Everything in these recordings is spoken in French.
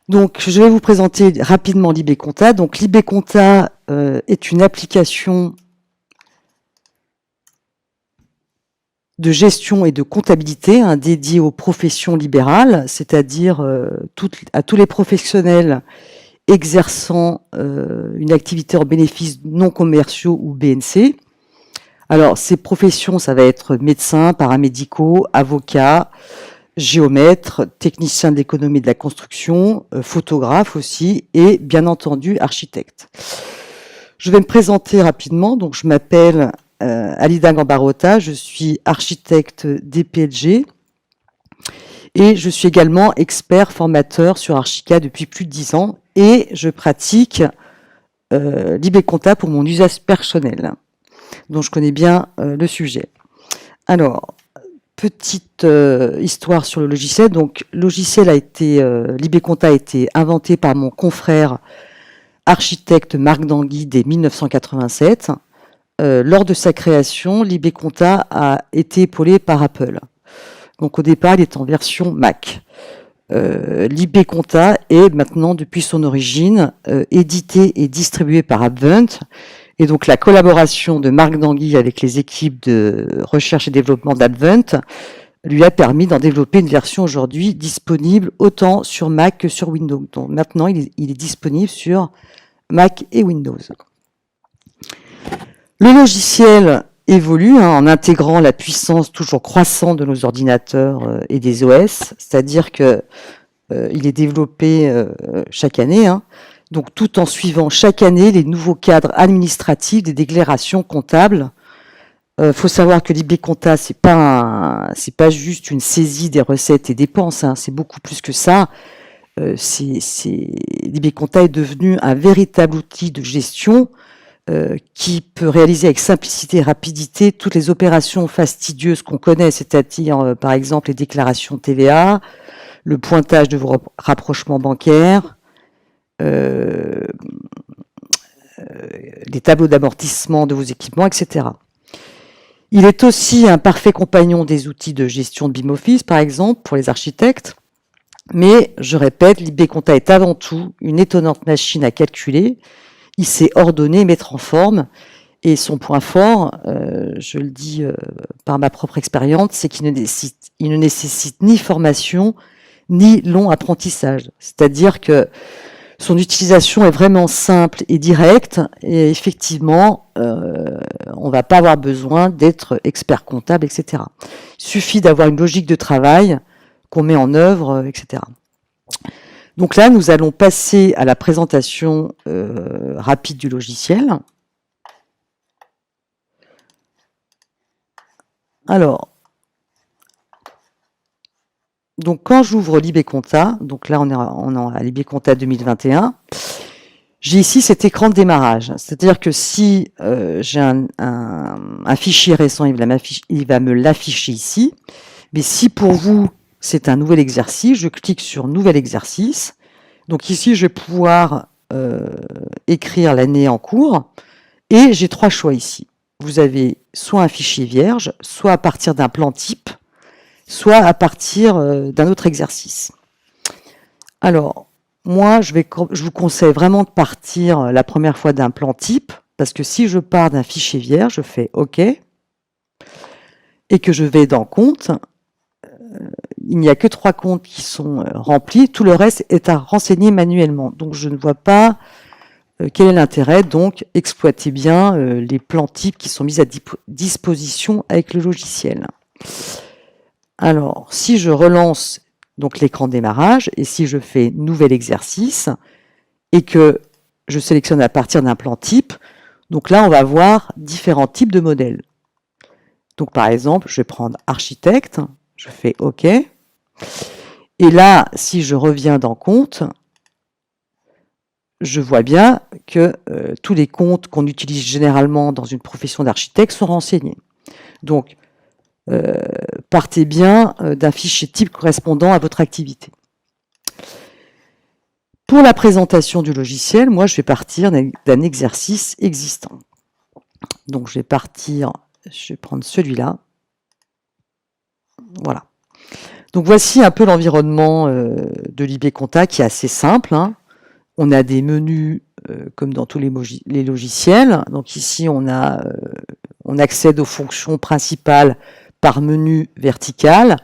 Donc, je vais vous présenter rapidement LibéConta. Donc, LibéConta est une application de gestion et de comptabilité dédiée aux professions libérales, c'est-à-dire à tous les professionnels exerçant une activité en bénéfices non commerciaux ou BNC. Alors, ces professions, ça va être médecins, paramédicaux, avocats, géomètres, techniciens d'économie de la construction, photographes aussi, et bien entendu architectes. Je vais me présenter rapidement. Donc, je m'appelle Alida Gambarota, je suis architecte DPLG et je suis également expert formateur sur Archicad depuis plus de 10 ans et je pratique LibéConta pour mon usage personnel. Donc, je connais bien le sujet. Alors, petite histoire sur le logiciel. Donc, LibéConta a été inventé par mon confrère architecte Marc Danguy dès 1987. Lors de sa création, LibéConta a été épaulé par Apple. Donc, au départ, il est en version Mac. LibéConta est maintenant, depuis son origine, édité et distribué par Advent. Et donc, la collaboration de Marc Danguy avec les équipes de recherche et développement d'Advent lui a permis d'en développer une version aujourd'hui disponible autant sur Mac que sur Windows. Donc, maintenant, il est disponible sur Mac et Windows. Le logiciel évolue en intégrant la puissance toujours croissante de nos ordinateurs et des OS, c'est-à-dire que il est développé chaque année, donc tout en suivant chaque année les nouveaux cadres administratifs des déclarations comptables. Faut savoir que LibéConta, c'est pas juste une saisie des recettes et dépenses, c'est beaucoup plus que ça. LibéConta est devenu un véritable outil de gestion qui peut réaliser avec simplicité et rapidité toutes les opérations fastidieuses qu'on connaît, c'est-à-dire par exemple les déclarations TVA, le pointage de vos rapprochements bancaires, les tableaux d'amortissement de vos équipements, etc. Il est aussi un parfait compagnon des outils de gestion de BIM Office, par exemple, pour les architectes. Mais, je répète, LibéConta est avant tout une étonnante machine à calculer. Il sait ordonner, mettre en forme. Et son point fort, je le dis par ma propre expérience, c'est qu'il ne nécessite ni formation, ni long apprentissage. C'est-à-dire que son utilisation est vraiment simple et directe. Et effectivement, on ne va pas avoir besoin d'être expert comptable, etc. Il suffit d'avoir une logique de travail qu'on met en œuvre, etc. Donc là, nous allons passer à la présentation rapide du logiciel. Alors, donc quand j'ouvre LibéConta, donc là on est à LibéConta 2021, j'ai ici cet écran de démarrage. C'est-à-dire que si j'ai un fichier récent, il va me l'afficher ici. Mais si pour vous, c'est un nouvel exercice, je clique sur Nouvel exercice. Donc ici, je vais pouvoir écrire l'année en cours. Et j'ai 3 choix ici. Vous avez soit un fichier vierge, soit à partir d'un plan type, soit à partir d'un autre exercice. Alors, moi, je vous conseille vraiment de partir la première fois d'un plan type, parce que si je pars d'un fichier vierge, je fais OK, et que je vais dans Compte, il n'y a que 3 comptes qui sont remplis, tout le reste est à renseigner manuellement. Donc, je ne vois pas quel est l'intérêt. Donc, exploitez bien les plans types qui sont mis à disposition avec le logiciel. Alors, si je relance donc l'écran de démarrage, et si je fais nouvel exercice, et que je sélectionne à partir d'un plan type, donc là, on va voir différents types de modèles. Donc, par exemple, je vais prendre architecte, je fais OK. Et là, si je reviens dans Compte, je vois bien que tous les comptes qu'on utilise généralement dans une profession d'architecte sont renseignés. Donc, partez bien d'un fichier type correspondant à votre activité. Pour la présentation du logiciel, moi, je vais partir d'un exercice existant. Donc, je vais prendre celui-là. Voilà. Donc voici un peu l'environnement de l'IB Compta qui est assez simple, hein. On a des menus comme dans tous les logiciels. Donc ici, on accède aux fonctions principales par menu vertical,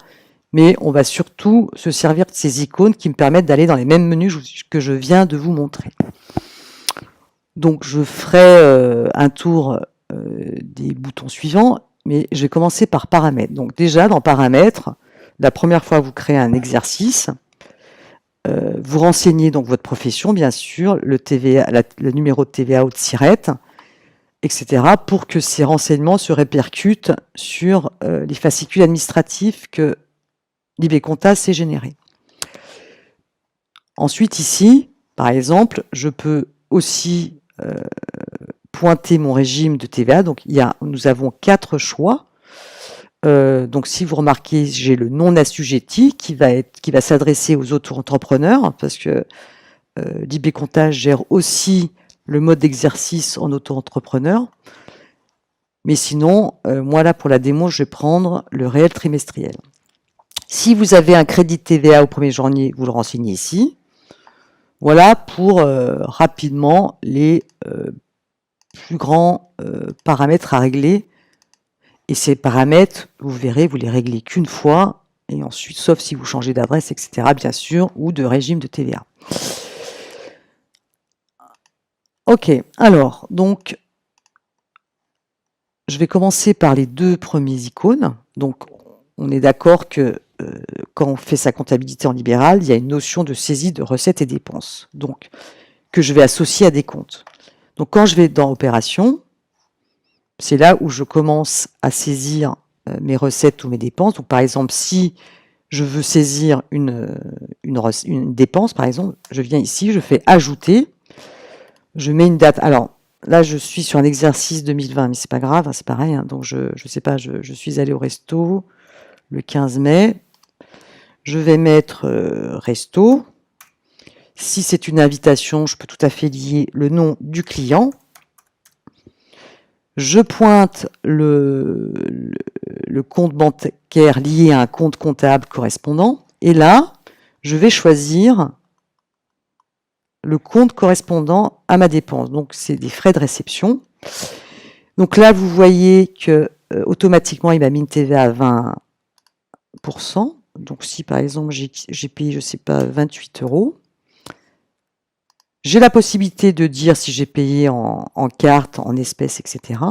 mais on va surtout se servir de ces icônes qui me permettent d'aller dans les mêmes menus que je viens de vous montrer. Donc je ferai un tour des boutons suivants, mais je vais commencer par paramètres. Donc déjà, dans paramètres, la première fois que vous créez un exercice, vous renseignez donc votre profession, bien sûr, le TVA, le numéro de TVA ou de SIRET, etc., pour que ces renseignements se répercutent sur les fascicules administratifs que l'IB Compta s'est généré. Ensuite, ici, par exemple, je peux aussi pointer mon régime de TVA. Donc, nous avons 4 choix. Donc, si vous remarquez, j'ai le non assujetti qui va s'adresser aux auto-entrepreneurs, parce que l'IB Compta gère aussi le mode d'exercice en auto-entrepreneur. Mais sinon, moi là, pour la démo, je vais prendre le réel trimestriel. Si vous avez un crédit de TVA au 1er janvier, vous le renseignez ici. Voilà pour rapidement les plus grands paramètres à régler. Et ces paramètres, vous verrez, vous les réglez qu'une fois, et ensuite, sauf si vous changez d'adresse, etc., bien sûr, ou de régime de TVA. Ok, alors, donc, je vais commencer par les 2 premiers icônes. Donc, on est d'accord que quand on fait sa comptabilité en libéral, il y a une notion de saisie de recettes et dépenses, donc que je vais associer à des comptes. Donc, quand je vais dans Opérations, c'est là où je commence à saisir mes recettes ou mes dépenses. Donc, par exemple, si je veux saisir une dépense, par exemple, je viens ici, je fais Ajouter, je mets une date. Alors, là, je suis sur un exercice 2020, mais c'est pas grave, hein, c'est pareil. Hein, donc, je sais pas, je suis allé au resto le 15 mai. Je vais mettre resto. Si c'est une invitation, je peux tout à fait lier le nom du client. Je pointe le compte bancaire lié à un compte comptable correspondant. Et là, je vais choisir le compte correspondant à ma dépense. Donc, c'est des frais de réception. Donc là, vous voyez que automatiquement, il m'a mis une TVA à 20%. Donc, si par exemple, j'ai payé, je ne sais pas, 28 €, j'ai la possibilité de dire si j'ai payé en carte, en espèces, etc.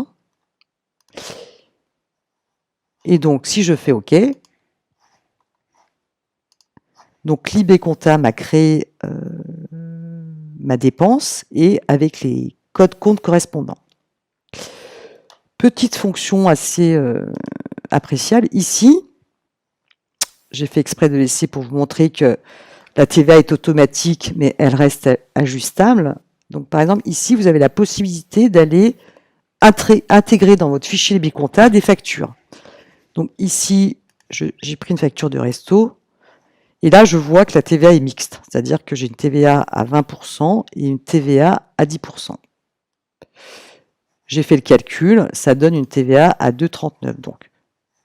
Et donc, si je fais OK, donc l'IB Compta m'a créé ma dépense et avec les codes compte correspondants. Petite fonction assez appréciable. Ici, j'ai fait exprès de laisser pour vous montrer que la TVA est automatique, mais elle reste ajustable. Donc, par exemple, ici, vous avez la possibilité d'aller intégrer dans votre fichier IB Compta des factures. Donc ici, j'ai pris une facture de resto, et là, je vois que la TVA est mixte, c'est-à-dire que j'ai une TVA à 20% et une TVA à 10%. J'ai fait le calcul, ça donne une TVA à 2,39. Donc,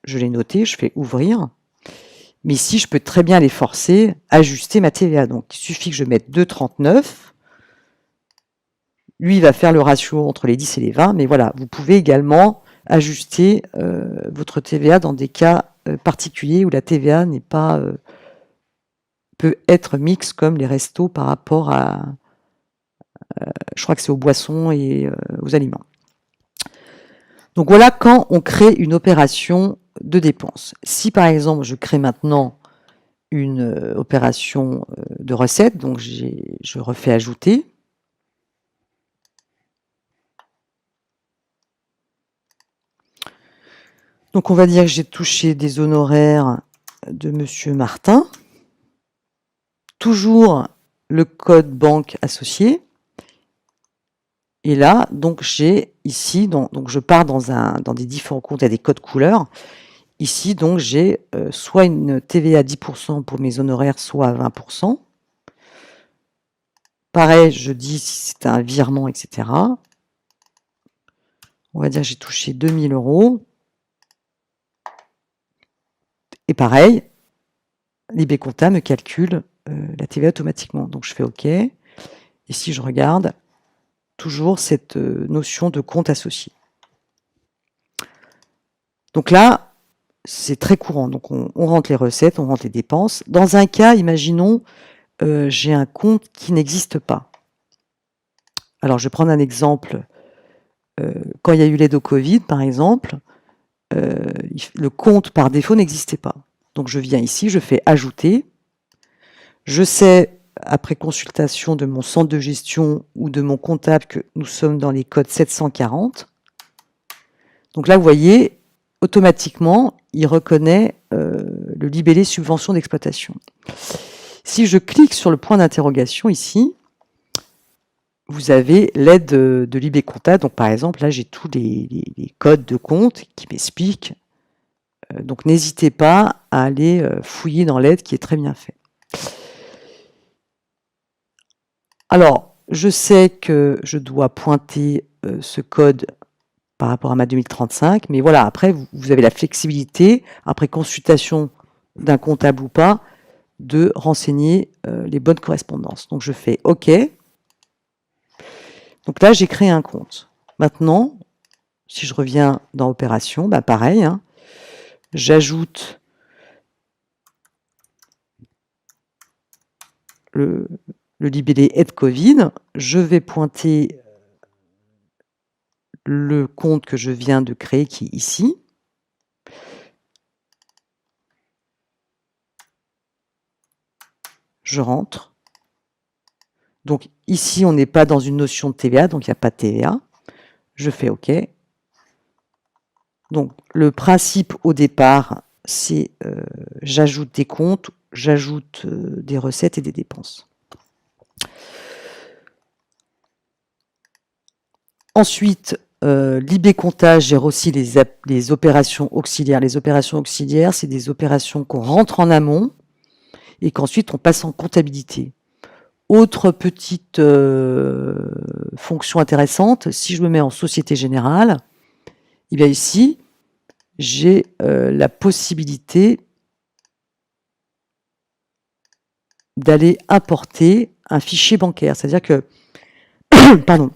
je l'ai noté, je fais ouvrir. Mais ici, je peux très bien les forcer, ajuster ma TVA. Donc, il suffit que je mette 2,39. Lui, il va faire le ratio entre les 10 et les 20. Mais voilà, vous pouvez également ajuster votre TVA dans des cas particuliers où la TVA n'est pas peut être mixte, comme les restos par rapport à, je crois que c'est aux boissons et aux aliments. Donc voilà quand on crée une opération de dépense. Si par exemple je crée maintenant une opération de recette, donc je refais ajouter. Donc on va dire que j'ai touché des honoraires de Monsieur Martin. Toujours le code banque associé. Et là, donc j'ai ici, donc je pars dans des différents comptes, il y a des codes couleurs. Ici, donc j'ai soit une TVA à 10% pour mes honoraires, soit à 20%. Pareil, je dis si c'est un virement, etc. On va dire que j'ai touché 2000 €. Et pareil, Libécompta me calcule la TVA automatiquement. Donc je fais OK. Et si je regarde, toujours cette notion de compte associé. Donc là, c'est très courant. Donc on rentre les recettes, on rentre les dépenses. Dans un cas, imaginons, j'ai un compte qui n'existe pas. Alors je vais prendre un exemple. Quand il y a eu l'aide au Covid, par exemple, le compte par défaut n'existait pas. Donc je viens ici, je fais ajouter. Je sais, après consultation de mon centre de gestion ou de mon comptable, que nous sommes dans les codes 740. Donc là, vous voyez, automatiquement, il reconnaît le libellé subvention d'exploitation. Si je clique sur le point d'interrogation ici, vous avez l'aide de Libécompta. Donc par exemple, là, j'ai tous les codes de compte qui m'expliquent. Donc n'hésitez pas à aller fouiller dans l'aide qui est très bien fait. Alors, je sais que je dois pointer ce code par rapport à ma 2035, mais voilà, après, vous avez la flexibilité, après consultation d'un comptable ou pas, de renseigner les bonnes correspondances. Donc, je fais OK. Donc là, j'ai créé un compte. Maintenant, si je reviens dans Opération, bah pareil, hein, j'ajoute le libellé aide Covid. Je vais pointer le compte que je viens de créer qui est ici. Je rentre. Donc ici, on n'est pas dans une notion de TVA, donc il n'y a pas de TVA. Je fais OK. Donc le principe au départ, c'est j'ajoute des comptes, j'ajoute des recettes et des dépenses. Ensuite, Libécompta gère aussi les opérations auxiliaires. Les opérations auxiliaires, c'est des opérations qu'on rentre en amont et qu'ensuite on passe en comptabilité. Autre petite fonction intéressante, si je me mets en Société Générale, et bien ici, j'ai la possibilité d'aller importer un fichier bancaire. C'est-à-dire que, pardon,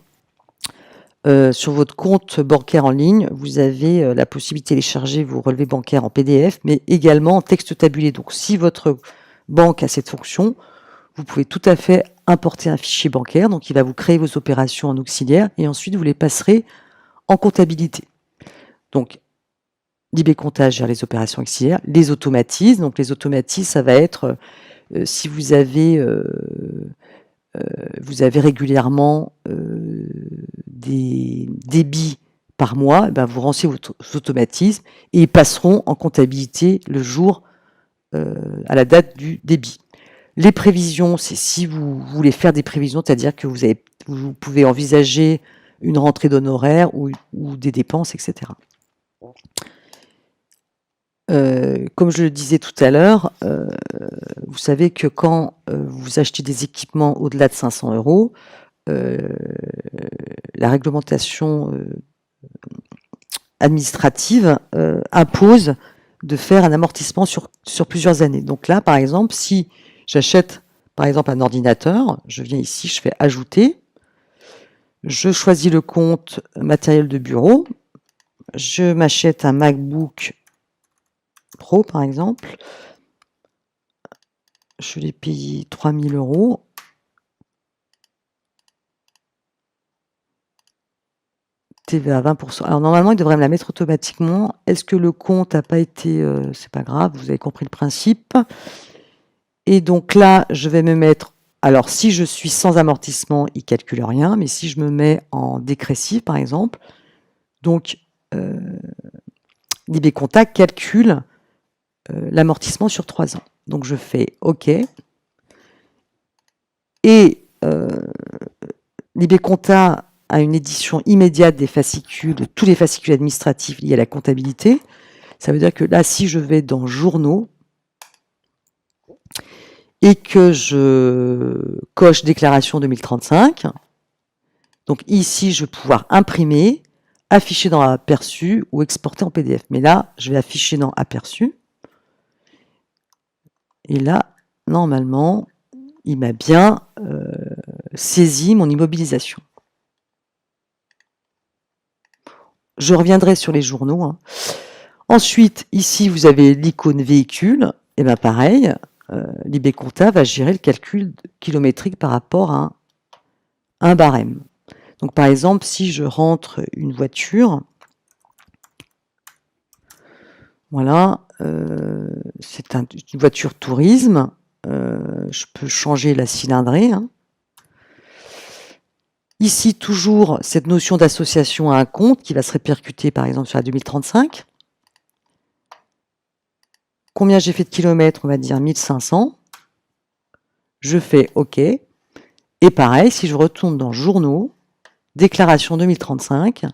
sur votre compte bancaire en ligne, vous avez la possibilité de télécharger vos relevés bancaires en PDF, mais également en texte tabulé. Donc, si votre banque a cette fonction, vous pouvez tout à fait importer un fichier bancaire. Donc, il va vous créer vos opérations en auxiliaire et ensuite, vous les passerez en comptabilité. Donc, Libécompta gère les opérations auxiliaires, les automatise. Donc, les automatise, ça va être si vous avez régulièrement des débits par mois, ben vous renseignez vos automatismes et ils passeront en comptabilité le jour à la date du débit. Les prévisions, c'est si vous voulez faire des prévisions, c'est-à-dire que vous pouvez envisager une rentrée d'honoraires ou des dépenses, etc. Comme je le disais tout à l'heure, vous savez que quand vous achetez des équipements au-delà de 500 €, la réglementation administrative impose de faire un amortissement sur plusieurs années. Donc là, par exemple, si j'achète par exemple un ordinateur, je viens ici, je fais ajouter, je choisis le compte matériel de bureau, je m'achète un MacBook Pro par exemple, je l'ai payé 3 000 €. TVA à 20%. Alors normalement, il devrait me la mettre automatiquement. Est-ce que le compte n'a pas été... c'est pas grave, vous avez compris le principe. Et donc là, je vais me mettre... Alors si je suis sans amortissement, il ne calcule rien. Mais si je me mets en dégressif, par exemple, donc Libécompta calcule l'amortissement sur 3 ans. Donc je fais OK. Et Libécompta à une édition immédiate des fascicules, de tous les fascicules administratifs liés à la comptabilité. Ça veut dire que là, si je vais dans Journaux et que je coche Déclaration 2035, donc ici, je vais pouvoir imprimer, afficher dans Aperçu ou exporter en PDF. Mais là, je vais afficher dans Aperçu. Et là, normalement, il m'a bien saisi mon immobilisation. Je reviendrai sur les journaux, hein. Ensuite, ici, vous avez l'icône véhicule. Et bien pareil, l'IB-Compta va gérer le calcul kilométrique par rapport à un barème. Donc par exemple, si je rentre une voiture, voilà, c'est une voiture tourisme, je peux changer la cylindrée, hein. Ici, toujours cette notion d'association à un compte qui va se répercuter par exemple sur la 2035. Combien j'ai fait de kilomètres? On va dire 1500. Je fais OK. Et pareil, si je retourne dans journaux, déclaration 2035,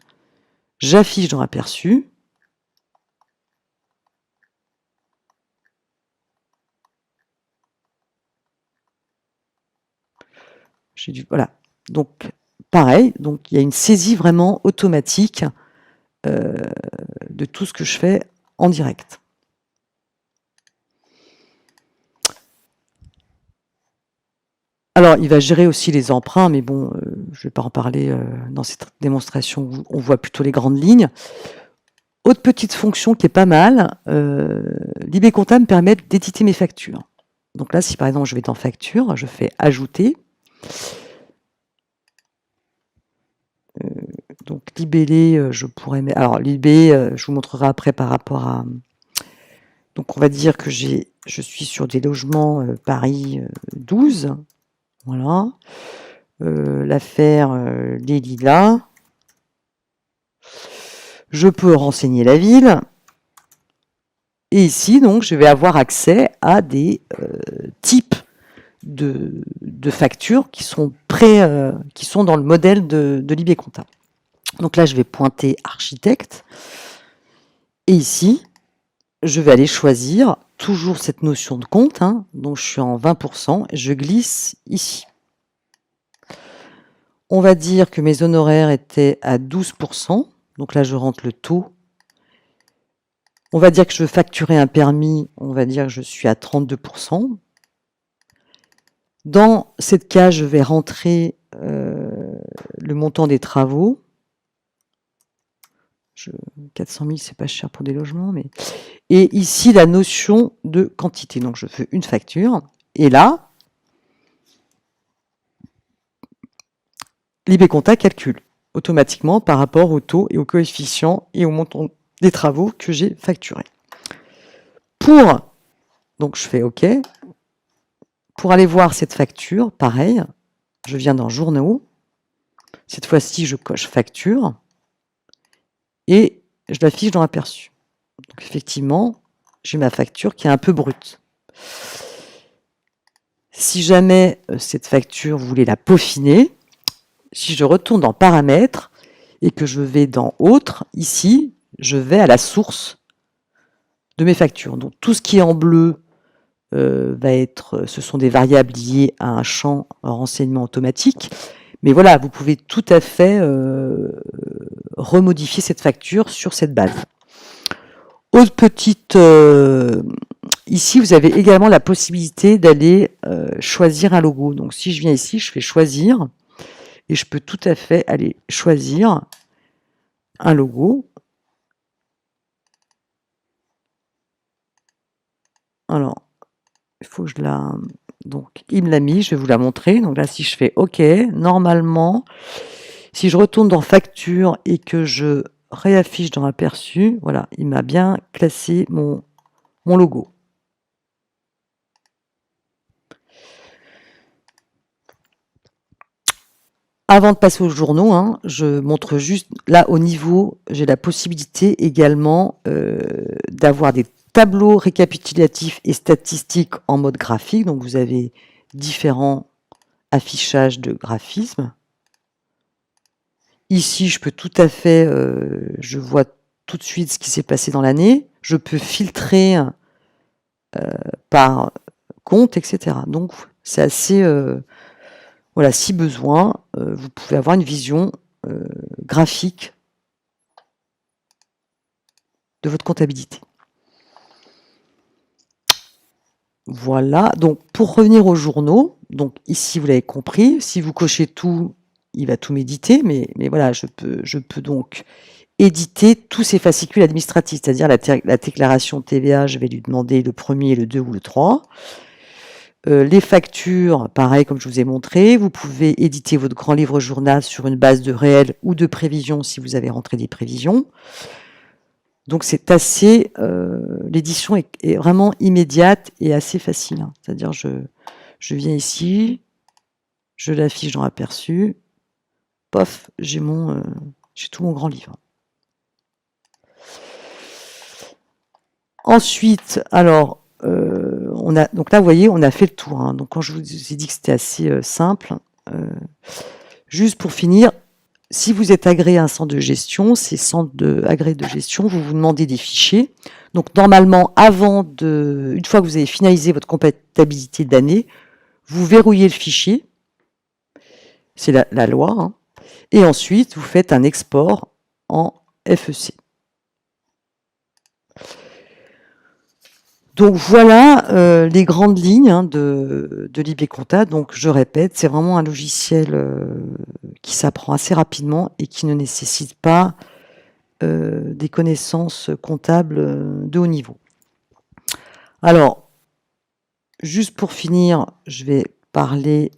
j'affiche dans aperçu. Voilà. Donc, pareil, donc il y a une saisie vraiment automatique de tout ce que je fais en direct. Alors, il va gérer aussi les emprunts, mais bon, je ne vais pas en parler dans cette démonstration où on voit plutôt les grandes lignes. Autre petite fonction qui est pas mal, l'IB-Compta me permet d'éditer mes factures. Donc là, si par exemple je vais dans Facture, je fais Ajouter. Donc libellé, je pourrais mettre... Alors l'IB, je vous montrerai après par rapport à... Donc on va dire que je suis sur des logements Paris 12. Voilà. L'affaire Les Lilas. Je peux renseigner la ville. Et ici, donc, je vais avoir accès à des types de factures qui sont qui sont dans le modèle de l'IB-Compta. Donc là, je vais pointer architecte. Et ici, je vais aller choisir toujours cette notion de compte. Hein, donc je suis en 20%. Et je glisse ici. On va dire que mes honoraires étaient à 12%. Donc là, je rentre le taux. On va dire que je veux facturer un permis. On va dire que je suis à 32%. Dans cette case, je vais rentrer le montant des travaux. 400 000, c'est pas cher pour des logements. Mais... Et ici, la notion de quantité. Donc, je fais une facture. Et là, l'IB-Compta calcule automatiquement par rapport au taux et au coefficient et au montant des travaux que j'ai facturés. Donc, je fais OK. Pour aller voir cette facture, pareil, je viens dans Journaux. Cette fois-ci, je coche Facture et je l'affiche dans Aperçu. Donc, effectivement, j'ai ma facture qui est un peu brute. Si jamais cette facture, vous voulez la peaufiner, si je retourne dans Paramètres et que je vais dans Autres, ici, je vais à la source de mes factures. Donc, tout ce qui est en bleu ce sont des variables liées à un champ renseignement automatique. Mais voilà, vous pouvez tout à fait remodifier cette facture sur cette base. Autre petite... ici, vous avez également la possibilité d'aller choisir un logo. Donc, si je viens ici, je fais choisir et je peux tout à fait aller choisir un logo. Alors, il faut que je la... Donc, il me l'a mis, je vais vous la montrer. Donc là, si je fais OK, normalement, si je retourne dans Facture et que je réaffiche dans Aperçu, voilà, il m'a bien classé mon logo. Avant de passer aux journaux, hein, je montre juste, là au niveau, j'ai la possibilité également d'avoir des tableaux récapitulatifs et statistiques en mode graphique. Donc vous avez différents affichages de graphismes. Ici, je peux tout à fait, je vois tout de suite ce qui s'est passé dans l'année. Je peux filtrer par compte, etc. Donc c'est assez... voilà, si besoin, vous pouvez avoir une vision graphique de votre comptabilité. Voilà, donc pour revenir aux journaux, donc ici vous l'avez compris, si vous cochez tout, il va tout m'éditer, mais voilà, je peux donc éditer tous ces fascicules administratifs, c'est-à-dire la déclaration TVA, je vais lui demander le premier, le 2 ou le 3. Les factures, pareil, comme je vous ai montré, vous pouvez éditer votre grand livre journal sur une base de réel ou de prévision si vous avez rentré des prévisions. Donc c'est assez, l'édition est vraiment immédiate et assez facile, hein. C'est-à-dire je viens ici, je l'affiche dans aperçu, pof, j'ai tout mon grand livre. Ensuite, alors, donc là, vous voyez, on a fait le tour, hein. Donc quand je vous ai dit que c'était assez simple, juste pour finir, si vous êtes agréé à un centre de gestion, ces centres agréés de gestion, vous vous demandez des fichiers. Donc normalement, une fois que vous avez finalisé votre comptabilité d'année, vous verrouillez le fichier, c'est la loi, hein, et ensuite vous faites un export en FEC. Donc voilà les grandes lignes, hein, de l'IB-Compta. Donc je répète, c'est vraiment un logiciel qui s'apprend assez rapidement et qui ne nécessite pas des connaissances comptables de haut niveau. Alors, juste pour finir, je vais parler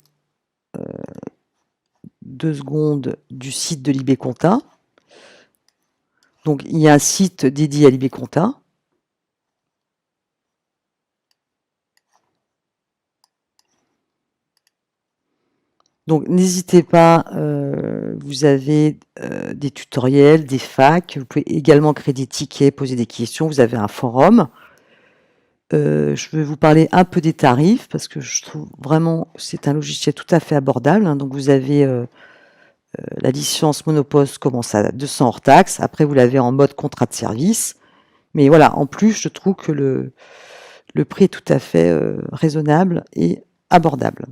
2 secondes du site de l'IB-Compta. Donc il y a un site dédié à l'IB-Compta. Donc n'hésitez pas, vous avez des tutoriels, des FAQ, vous pouvez également créer des tickets, poser des questions, vous avez un forum. Je vais vous parler un peu des tarifs parce que je trouve vraiment c'est un logiciel tout à fait abordable, hein. Donc vous avez la licence Monopost commence à 200 hors taxe, après vous l'avez en mode contrat de service. Mais voilà, en plus je trouve que le prix est tout à fait raisonnable et abordable.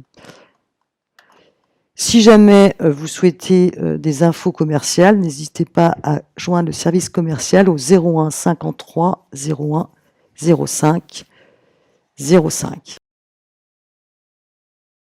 Si jamais vous souhaitez des infos commerciales, n'hésitez pas à joindre le service commercial au 01 53 01 05 05.